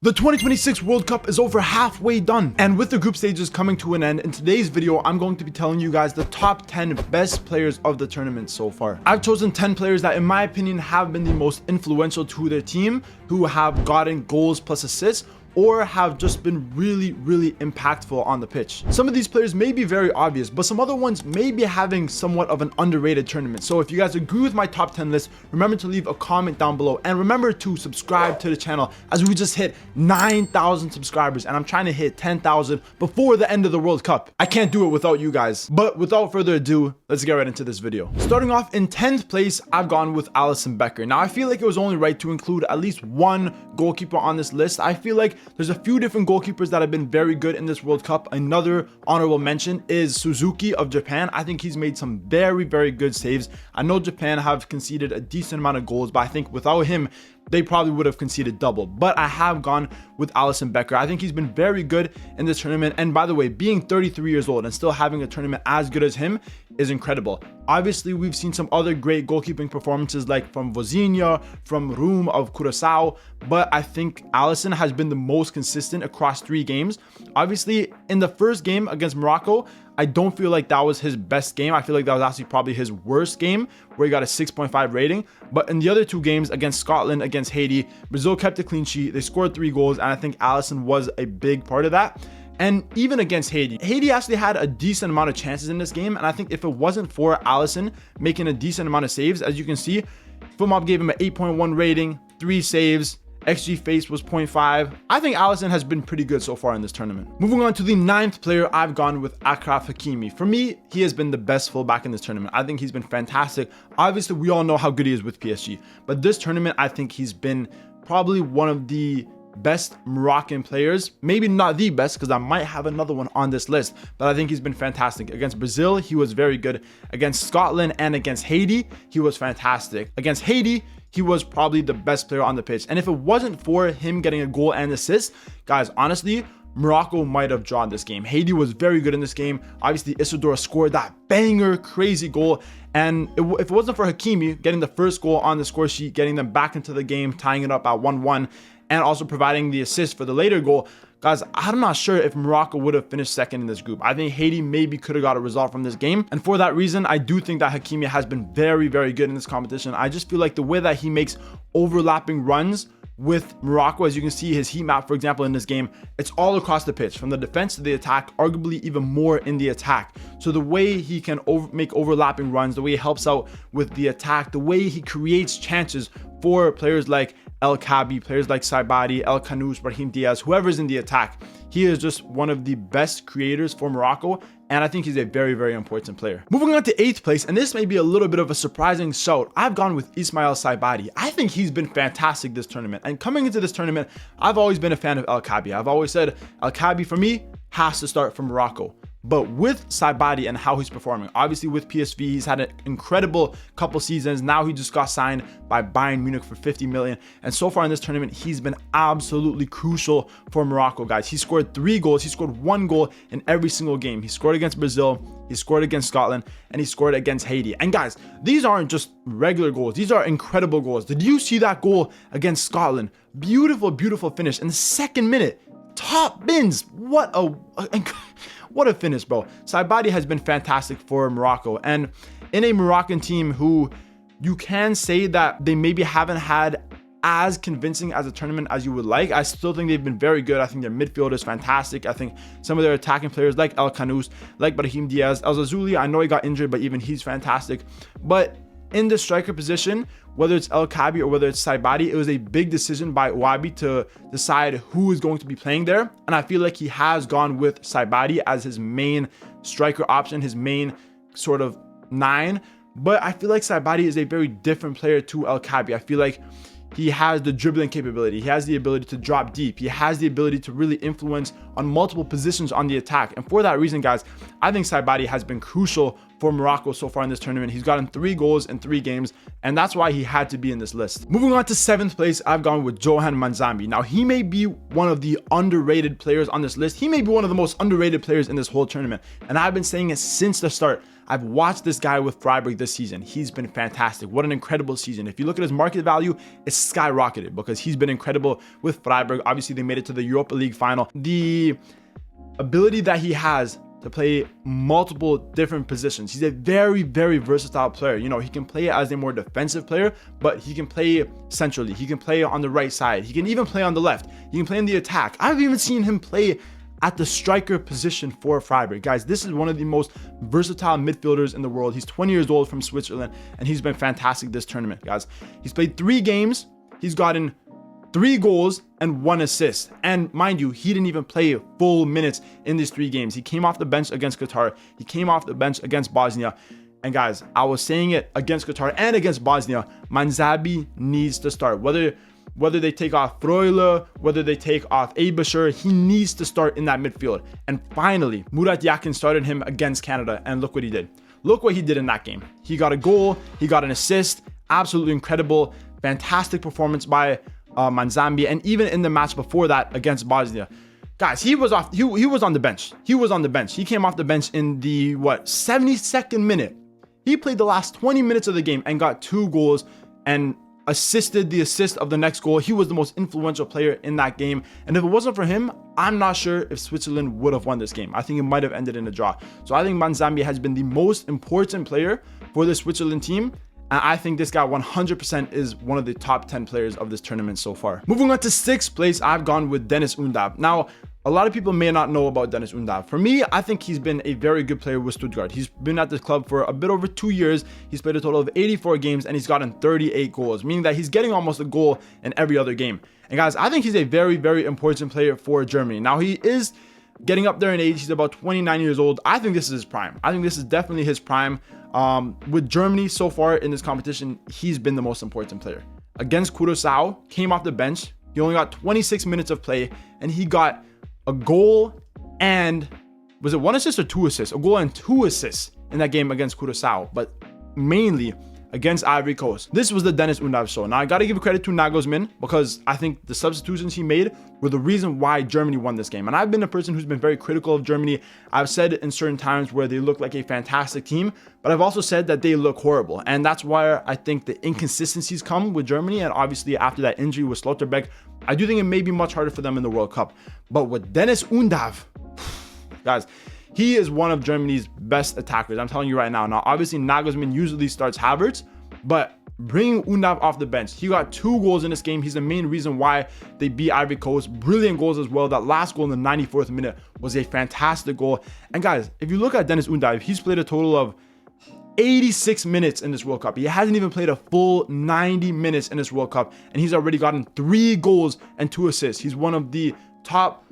The 2026 World Cup is over halfway done, and with the group stages coming to an end, in today's video, I'm going to be telling you guys the top 10 best players of the tournament so far. I've chosen 10 players that, in my opinion, have been the most influential to their team, who have gotten goals plus assists, or have just been really impactful on the pitch. Some of these players may be very obvious, but some other ones may be having somewhat of an underrated tournament. So if you guys agree with my top 10 list, remember to leave a comment down below, and remember to subscribe to the channel, as we just hit 9,000 subscribers and I'm trying to hit 10,000 before the end of the World Cup. I can't do it without you guys. But without further ado, let's get right into this video. Starting off in 10th place, I've gone with Alisson Becker. Now I feel like it was only right to include at least one goalkeeper on this list. I feel like there's a few different goalkeepers that have been very good in this World Cup. Another honorable mention is Suzuki of Japan. I think he's made some very good saves. I know Japan have conceded a decent amount of goals, but I think without him, they probably would have conceded double. But I have gone with Alisson Becker. I think he's been very good in this tournament. And by the way, being 33 years old and still having a tournament as good as him is incredible. Obviously, we've seen some other great goalkeeping performances like from Vozinha, from Room of Curaçao, but I think Alisson has been the most consistent across 3 games. Obviously, in the first game against Morocco, I don't feel like that was his best game. I feel like that was actually probably his worst game, where he got a 6.5 rating. But in the other 2 games, against Scotland, against Haiti, Brazil kept a clean sheet. They scored 3 goals, and I think Alisson was a big part of that. And even against Haiti actually had a decent amount of chances in this game. And I think if it wasn't for Alisson making a decent amount of saves, as you can see, FotMob gave him an 8.1 rating, 3 saves, XG face was 0.5. I think Alisson has been pretty good so far in this tournament. Moving on to the 9th player, I've gone with Achraf Hakimi. For me, he has been the best fullback in this tournament. I think he's been fantastic. Obviously, we all know how good he is with PSG, but this tournament, I think he's been probably one of the best Moroccan players. Maybe not the best, because I might have another one on this list, but I think he's been fantastic. Against Brazil, he was very good. Against Scotland and against Haiti, he was fantastic. Against Haiti, he was probably the best player on the pitch. And if it wasn't for him getting a goal and assist, guys, honestly, Morocco might have drawn this game. Haiti was very good in this game. Obviously, Isidora scored that banger, crazy goal. And if it wasn't for Hakimi getting the first goal on the score sheet, getting them back into the game, tying it up at 1-1, and also providing the assist for the later goal, guys, I'm not sure if Morocco would have finished second in this group. I think Haiti maybe could have got a result from this game. And for that reason, I do think that Hakimi has been very good in this competition. I just feel like the way that he makes overlapping runs with Morocco, as you can see his heat map, for example, in this game, it's all across the pitch, from the defense to the attack, arguably even more in the attack. So the way he can make overlapping runs, the way he helps out with the attack, the way he creates chances for players like El Kabi, players like Saibari, El Kanous, Brahim Diaz, whoever's in the attack, he is just one of the best creators for Morocco, and I think he's a very important player. Moving on to 8th place, and this may be a little bit of a surprising shout, I've gone with Ismail Saibari. I think he's been fantastic this tournament, and coming into this tournament, I've always been a fan of El Kabi. I've always said El Kabi, for me, has to start from Morocco. But with Saibari and how he's performing, obviously with PSV, he's had an incredible couple seasons. Now he just got signed by Bayern Munich for 50 million. And so far in this tournament, he's been absolutely crucial for Morocco, guys. He scored 3 goals. He scored 1 goal in every single game. He scored against Brazil, he scored against Scotland, and he scored against Haiti. And guys, these aren't just regular goals. These are incredible goals. Did you see that goal against Scotland? Beautiful finish in the 2nd minute. Top bins. What a finish, bro. Saibari has been fantastic for Morocco, and in a Moroccan team who you can say that they maybe haven't had as convincing as a tournament as you would like, I still think they've been very good. I think their midfield is fantastic. I think some of their attacking players like El Kanous, like Brahim Diaz, El Zazuli, I know he got injured, but even he's fantastic. But in the striker position, whether it's El Kabi or whether it's Saibari, it was a big decision by Wabi to decide who is going to be playing there. And I feel like he has gone with Saibari as his main striker option, his main sort of 9. But I feel like Saibari is a very different player to El Kabi. I feel like he has the dribbling capability. He has the ability to drop deep. He has the ability to really influence on multiple positions on the attack. And for that reason, guys, I think Saibari has been crucial for Morocco so far in this tournament. He's gotten 3 goals in 3 games, and that's why he had to be in this list. Moving on to 7th place, I've gone with Johan Manzambi. Now, he may be one of the underrated players on this list. He may be one of the most underrated players in this whole tournament, and I've been saying it since the start. I've watched this guy with Freiburg this season. He's been fantastic. What an incredible season. If you look at his market value, it's skyrocketed because he's been incredible with Freiburg. Obviously, they made it to the Europa League final. The ability that he has to play multiple different positions. He's a very, very versatile player. You know, he can play as a more defensive player, but he can play centrally. He can play on the right side. He can even play on the left. He can play in the attack. I've even seen him play at the striker position for Freiburg. Guys, this is one of the most versatile midfielders in the world. He's 20 years old from Switzerland, and he's been fantastic this tournament, guys. He's played 3 games. He's gotten 3 goals and 1 assist. And mind you, he didn't even play full minutes in these 3 games. He came off the bench against Qatar. He came off the bench against Bosnia. And guys, I was saying it against Qatar and against Bosnia, Manzabi needs to start. Whether they take off Freuler, whether they take off Abasher, he needs to start in that midfield. And finally, Murat Yakin started him against Canada, and look what he did. Look what he did in that game. He got a goal, he got an assist, absolutely incredible, fantastic performance by Manzambi. And even in the match before that against Bosnia, guys, he was on the bench. He came off the bench in the 72nd minute. He played the last 20 minutes of the game and got 2 goals and assisted the assist of the next goal. He was the most influential player in that game. And if it wasn't for him, I'm not sure if Switzerland would have won this game. I think it might have ended in a draw. So I think Manzambi has been the most important player for the Switzerland team. And I think this guy 100% is one of the top 10 players of this tournament so far. Moving on to 6th place, I've gone with Dennis Undav. Now, a lot of people may not know about Dennis Undav. For me, I think he's been a very good player with Stuttgart. He's been at this club for a bit over 2 years. He's played a total of 84 games and he's gotten 38 goals, meaning that he's getting almost a goal in every other game. And guys, I think he's a very, very important player for Germany. Now, he is getting up there in age. He's about 29 years old. I think this is his prime. I think this is definitely his prime. With Germany so far in this competition, he's been the most important player. Against Curaçao, came off the bench. He only got 26 minutes of play and he got a goal and, was it 1 assist or 2 assists? A goal and 2 assists in that game against Curaçao, but mainly against Ivory Coast. This was the Dennis Undav show. Now, I got to give credit to Nagelsmann because I think the substitutions he made were the reason why Germany won this game. And I've been a person who's been very critical of Germany. I've said in certain times where they look like a fantastic team, but I've also said that they look horrible. And that's why I think the inconsistencies come with Germany. And obviously after that injury with Slotterbeck, I do think it may be much harder for them in the World Cup. But with Dennis Undav, guys, he is one of Germany's best attackers. I'm telling you right now. Now, obviously, Nagelsmann usually starts Havertz, but bringing Undav off the bench, he got 2 goals in this game. He's the main reason why they beat Ivory Coast. Brilliant goals as well. That last goal in the 94th minute was a fantastic goal. And guys, if you look at Dennis Undav, he's played a total of 86 minutes in this World Cup. He hasn't even played a full 90 minutes in this World Cup, and he's already gotten 3 goals and 2 assists. He's one of the top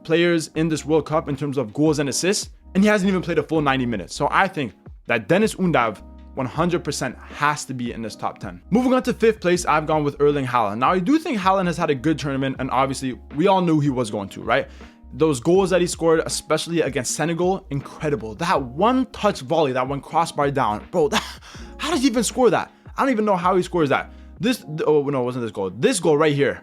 players in this World Cup in terms of goals and assists, and he hasn't even played a full 90 minutes. So I think that Dennis Undav 100% has to be in this top 10. Moving on to 5th place, I've gone with Erling Haaland. Now, I do think Haaland has had a good tournament, and obviously we all knew he was going to, right? Those goals that he scored, especially against Senegal, incredible. That one-touch volley, that one crossbar down, bro, how does he even score that? I don't even know how he scores that. Oh no, it wasn't this goal. This goal right here.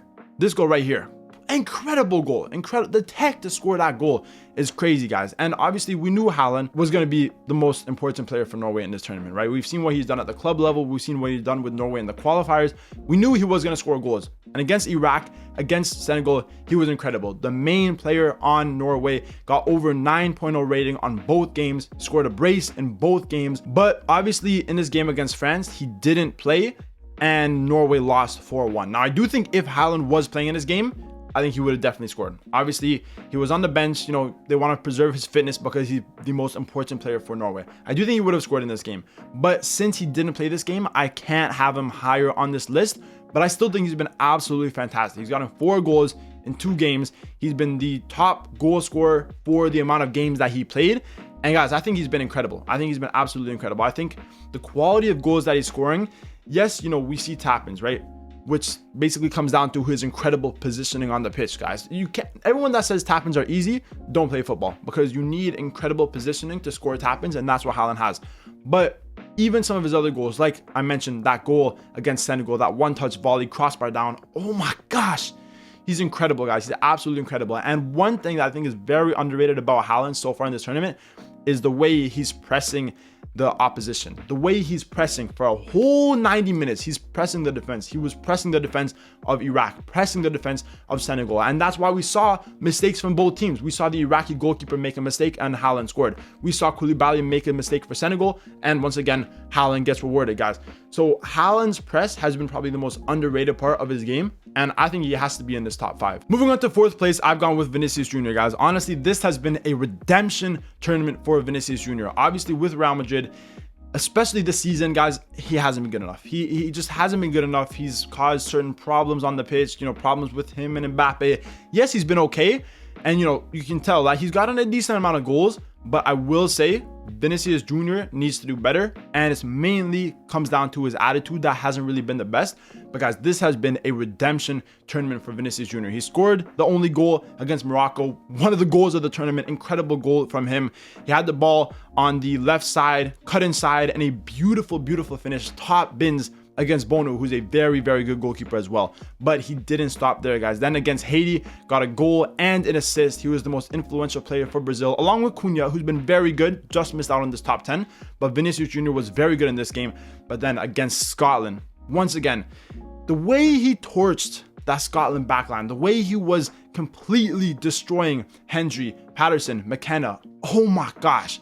Incredible goal. Incredible. The tech to score that goal is crazy, guys. And obviously we knew Haaland was going to be the most important player for Norway in this tournament, right? We've seen what he's done at the club level. We've seen what he's done with Norway in the qualifiers. We knew he was going to score goals. And against Iraq, against Senegal, he was incredible. The main player on Norway got over 9.0 rating on both games, scored a brace in both games. But obviously in this game against France, he didn't play and Norway lost 4-1. Now, I do think if Haaland was playing in this game, I think he would have definitely scored. Obviously, he was on the bench. You know, they want to preserve his fitness because he's the most important player for Norway. I do think he would have scored in this game. But since he didn't play this game, I can't have him higher on this list. But I still think he's been absolutely fantastic. He's gotten 4 goals in 2 games. He's been the top goal scorer for the amount of games that he played. And guys, I think he's been incredible. I think he's been absolutely incredible. I think the quality of goals that he's scoring, yes, you know, we see tap-ins, right? Which basically comes down to his incredible positioning on the pitch, guys. You can't, everyone that says tap-ins are easy, don't play football, because you need incredible positioning to score tap-ins, and that's what Haaland has. But even some of his other goals, like I mentioned, that goal against Senegal, that one-touch volley, crossbar down, oh my gosh, he's incredible, guys. He's absolutely incredible. And one thing that I think is very underrated about Haaland so far in this tournament is the way he's pressing the opposition. The way he's pressing for a whole 90 minutes, he's pressing the defense. He was pressing the defense of Iraq, pressing the defense of Senegal. And that's why we saw mistakes from both teams. We saw the Iraqi goalkeeper make a mistake and Haaland scored. We saw Koulibaly make a mistake for Senegal. And once again, Haaland gets rewarded, guys. So Haaland's press has been probably the most underrated part of his game. And I think he has to be in this top 5. Moving on to 4th place, I've gone with Vinicius Jr., guys. Honestly, this has been a redemption tournament for Vinicius Jr. Obviously, with Real Madrid, especially this season, guys, he hasn't been good enough. He just hasn't been good enough. He's caused certain problems on the pitch, problems with him and Mbappe. Yes, he's been okay. And, you can tell that he's gotten a decent amount of goals. But I will say Vinicius Jr. needs to do better. And it's mainly comes down to his attitude that hasn't really been the best. But guys, this has been a redemption tournament for Vinicius Jr. He scored the only goal against Morocco. One of the goals of the tournament. Incredible goal from him. He had the ball on the left side, cut inside, and a beautiful, beautiful finish. Top bins against Bono, who's a very, very good goalkeeper as well. But he didn't stop there, guys. Then against Haiti, got a goal and an assist. He was the most influential player for Brazil, along with Cunha, who's been very good, just missed out on this top 10. But Vinicius Jr. was very good in this game. But then against Scotland, once again, the way he torched that Scotland backline, the way he was completely destroying Hendry, Patterson, McKenna, oh my gosh.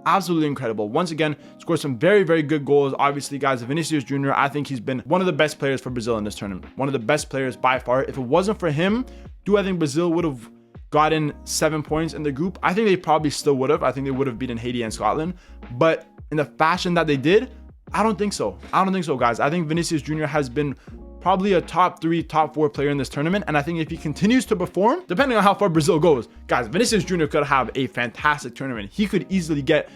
Absolutely incredible. Once again, scored some very, very good goals. Obviously, guys, Vinicius Jr., I think he's been one of the best players for Brazil in this tournament. One of the best players by far. If it wasn't for him, do I think Brazil would have gotten 7 points in the group? I think they probably still would have. I think they would have beaten Haiti and Scotland. But in the fashion that they did, I don't think so. I don't think so, guys. I think Vinicius Jr. has been probably a top 3, top 4 player in this tournament. And I think if he continues to perform, depending on how far Brazil goes, guys, Vinicius Jr. could have a fantastic tournament. He could easily get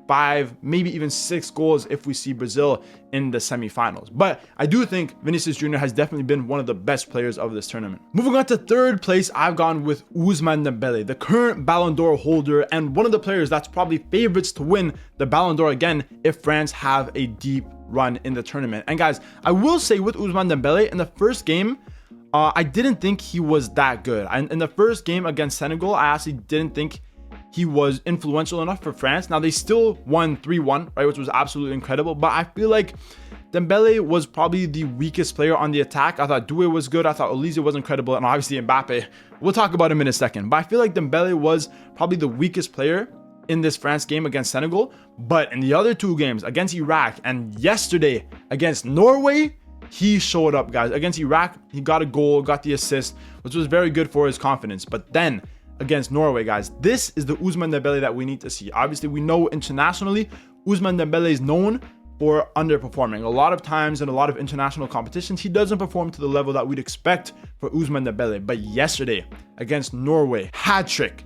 5, maybe even 6 goals if we see Brazil in the semifinals. But I do think Vinicius Jr. has definitely been one of the best players of this tournament. Moving on to 3rd place, I've gone with Ousmane Dembele, the current Ballon d'Or holder and one of the players that's probably favorites to win the Ballon d'Or again if France have a deep run in the tournament. And guys, I will say with Ousmane Dembele, in the first game, I didn't think he was that good. In the first game against Senegal, I actually didn't think he was influential enough for France. Now, they still won 3-1, right, which was absolutely incredible. But I feel like Dembele was probably the weakest player on the attack. I thought Doué was good. I thought Olise was incredible. And obviously Mbappe. We'll talk about him in a second. But I feel like Dembele was probably the weakest player in this France game against Senegal. But in the other 2 games, against Iraq and yesterday against Norway, he showed up, guys. Against Iraq, he got a goal, got the assist, which was very good for his confidence. But then against Norway, guys, this is the Ousmane Dembele that we need to see. Obviously, we know internationally, Ousmane Dembele is known for underperforming. A lot of times in a lot of international competitions, he doesn't perform to the level that we'd expect for Ousmane Dembele. But yesterday against Norway, hat trick.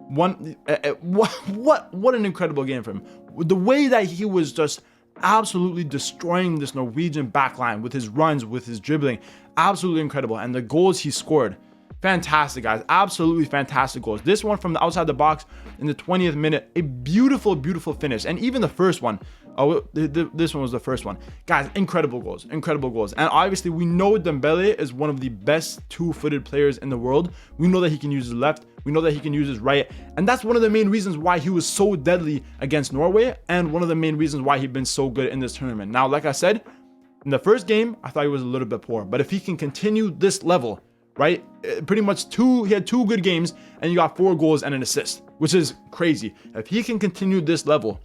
What an incredible game for him. The way that he was just absolutely destroying this Norwegian backline with his runs, with his dribbling, absolutely incredible. And the goals he scored, fantastic, guys. Absolutely fantastic goals. This one from the outside the box in the 20th minute, a beautiful, beautiful finish. And even the first one, this one was the first one. Guys, incredible goals, incredible goals. And obviously, we know Dembele is one of the best 2-footed players in the world. We know that he can use his left. We know that he can use his right. And that's one of the main reasons why he was so deadly against Norway. And one of the main reasons why he's been so good in this tournament. Now, like I said, in the first game, I thought he was a little bit poor. But if he can continue this level, right? Pretty much he had 2 good games and you got 4 goals and an assist, which is crazy. If he can continue this level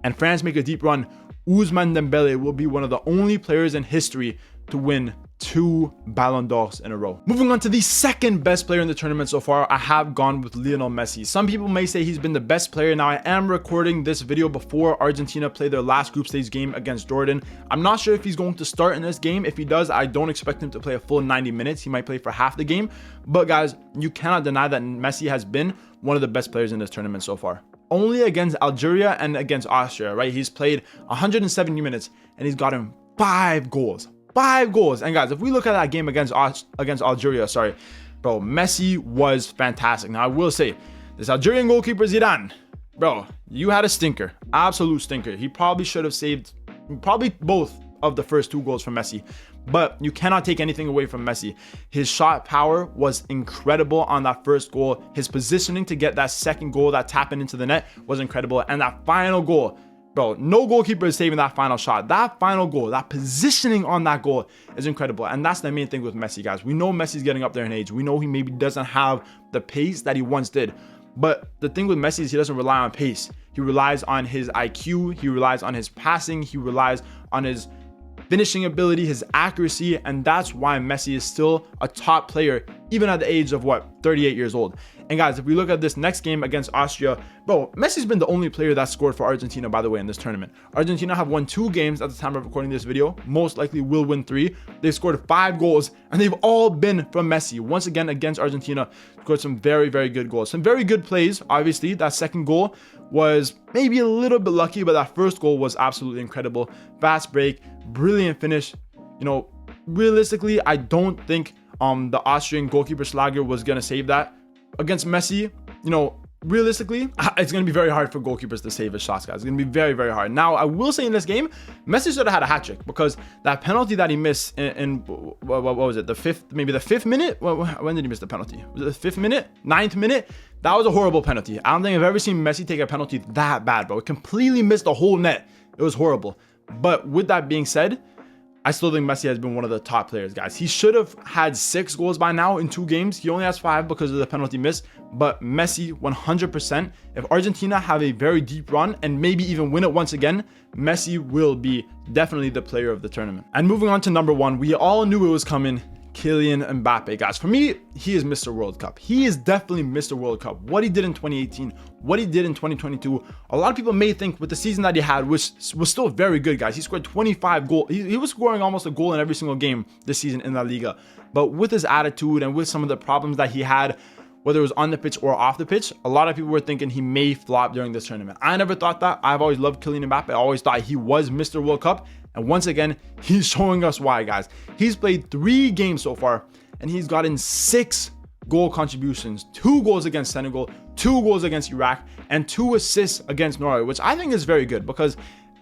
and France make a deep run, Ousmane Dembele will be one of the only players in history to win 2 Ballon d'Ors in a row. Moving on to the second best player in the tournament so far, I have gone with Lionel Messi. Some people may say he's been the best player. Now, I am recording this video before Argentina play their last group stage game against Jordan. I'm not sure if he's going to start in this game. If he does, I don't expect him to play a full 90 minutes. He might play for half the game. But guys, you cannot deny that Messi has been one of the best players in this tournament so far. Only against Algeria and against Austria, right? He's played 170 minutes and he's gotten 5 goals. 5 goals. And guys, if we look at that game against Algeria, bro, Messi was fantastic. Now, I will say, this Algerian goalkeeper, Zidane, bro, you had a stinker. Absolute stinker. He probably should have saved both of the first 2 goals from Messi. But you cannot take anything away from Messi. His shot power was incredible on that first goal. His positioning to get that second goal, that tapping into the net, was incredible. And that final goal, bro, no goalkeeper is saving that final shot. That final goal, that positioning on that goal is incredible. And that's the main thing with Messi, guys. We know Messi's getting up there in age. We know he maybe doesn't have the pace that he once did. But the thing with Messi is he doesn't rely on pace. He relies on his IQ. He relies on his passing. He relies on his finishing ability, his accuracy, and that's why Messi is still a top player, even at the age of 38 years old. And guys, if we look at this next game against Austria, bro, Messi's been the only player that scored for Argentina, by the way, in this tournament. Argentina have won 2 games at the time of recording this video, most likely will win 3. They've scored 5 goals, and they've all been from Messi. Once again, against Argentina, scored some very, very good goals. Some very good plays, obviously. That second goal was maybe a little bit lucky, but that first goal was absolutely incredible. Fast break, brilliant finish. You know, realistically, I don't think the Austrian goalkeeper Schlager was going to save that. Against Messi, you know, realistically, it's going to be very hard for goalkeepers to save his shots, guys. It's going to be very, very hard. Now, I will say in this game, Messi should have had a hat trick because that penalty that he missed in what was it? The fifth minute? When did he miss the penalty? Was it the 5th minute? 9th minute? That was a horrible penalty. I don't think I've ever seen Messi take a penalty that bad, bro. It completely missed the whole net. It was horrible. But with that being said, I still think Messi has been one of the top players, guys. He should have had 6 goals by now in 2 games. He only has 5 because of the penalty miss. But Messi, 100%. If Argentina have a very deep run and maybe even win it once again, Messi will be definitely the player of the tournament. And moving on to number 1, we all knew it was coming. Kylian Mbappe, guys. For me, he is Mr. World Cup. He is definitely Mr. World Cup. What he did in 2018, what he did in 2022. A lot of people may think with the season that he had, which was still very good, guys. He scored 25 goals. He was scoring almost a goal in every single game this season in La Liga. But with his attitude and with some of the problems that he had, whether it was on the pitch or off the pitch, a lot of people were thinking he may flop during this tournament. I never thought that. I've always loved Kylian Mbappe. I always thought he was Mr. World Cup. And once again, he's showing us why, guys. He's played 3 games so far, and he's gotten 6 goal contributions. 2 goals against Senegal, 2 goals against Iraq, and 2 assists against Norway, which I think is very good because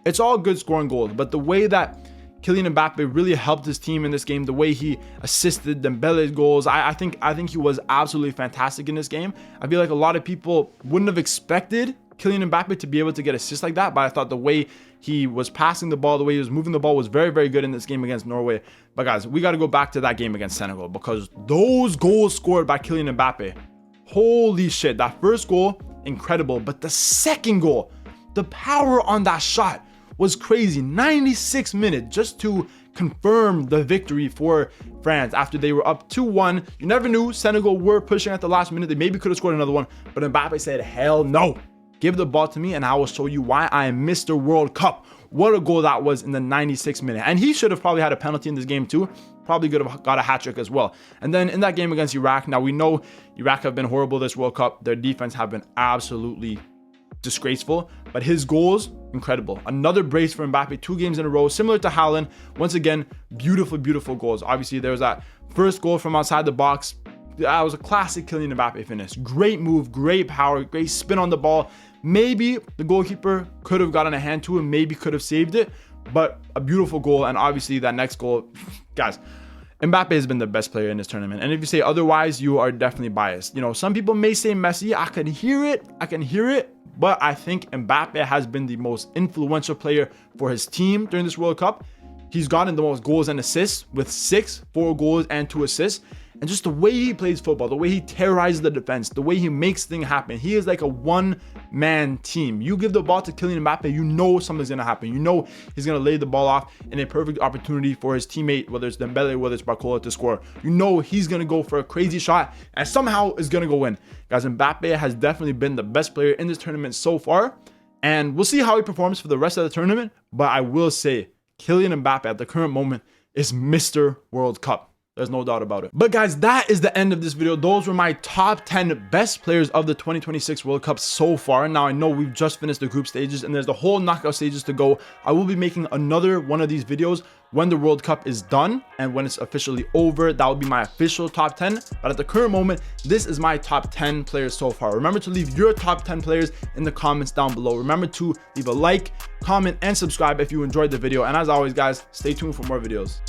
it's all good scoring goals. But the way that Kylian Mbappe really helped his team in this game, the way he assisted Dembele's goals, I think he was absolutely fantastic in this game. I feel like a lot of people wouldn't have expected Kylian Mbappe to be able to get assists like that, but I thought the way he was passing the ball, the way he was moving the ball was very, very good in this game against Norway. But guys, we got to go back to that game against Senegal because those goals scored by Kylian Mbappe, holy shit, that first goal, incredible. But the second goal, the power on that shot was crazy. 96 minutes just to confirm the victory for France after they were up 2-1. You never knew. Senegal were pushing at the last minute. They maybe could have scored another one, but Mbappe said, hell no. Give the ball to me and I will show you why I am Mr. World Cup. What a goal that was in the 96th minute. And he should have probably had a penalty in this game too. Probably could have got a hat trick as well. And then in that game against Iraq, now we know Iraq have been horrible this World Cup. Their defense have been absolutely disgraceful, but his goals, incredible. Another brace for Mbappe, 2 games in a row, similar to Haaland. Once again, beautiful, beautiful goals. Obviously, there was that first goal from outside the box. That was a classic Kylian Mbappe finish. Great move, great power, great spin on the ball. Maybe the goalkeeper could have gotten a hand to him, maybe could have saved it, but a beautiful goal. And obviously that next goal, guys, Mbappe has been the best player in this tournament. And if you say otherwise, you are definitely biased. You know, some people may say Messi. I can hear it. But I think Mbappe has been the most influential player for his team during this World Cup. He's gotten the most goals and assists with 4 goals and 2 assists. And just the way he plays football, the way he terrorizes the defense, the way he makes things happen. He is like a one-man team. You give the ball to Kylian Mbappe, you know something's going to happen. You know he's going to lay the ball off in a perfect opportunity for his teammate, whether it's Dembele, whether it's Barcola, to score. You know he's going to go for a crazy shot and somehow is going to go in. Guys, Mbappe has definitely been the best player in this tournament so far. And we'll see how he performs for the rest of the tournament. But I will say, Kylian Mbappe at the current moment is Mr. World Cup. There's no doubt about it. But guys, that is the end of this video. Those were my top 10 best players of the 2026 World Cup so far. Now, I know we've just finished the group stages and there's the whole knockout stages to go. I will be making another one of these videos when the World Cup is done and when it's officially over. That will be my official top 10. But at the current moment, this is my top 10 players so far. Remember to leave your top 10 players in the comments down below. Remember to leave a like, comment, and subscribe if you enjoyed the video. And as always, guys, stay tuned for more videos.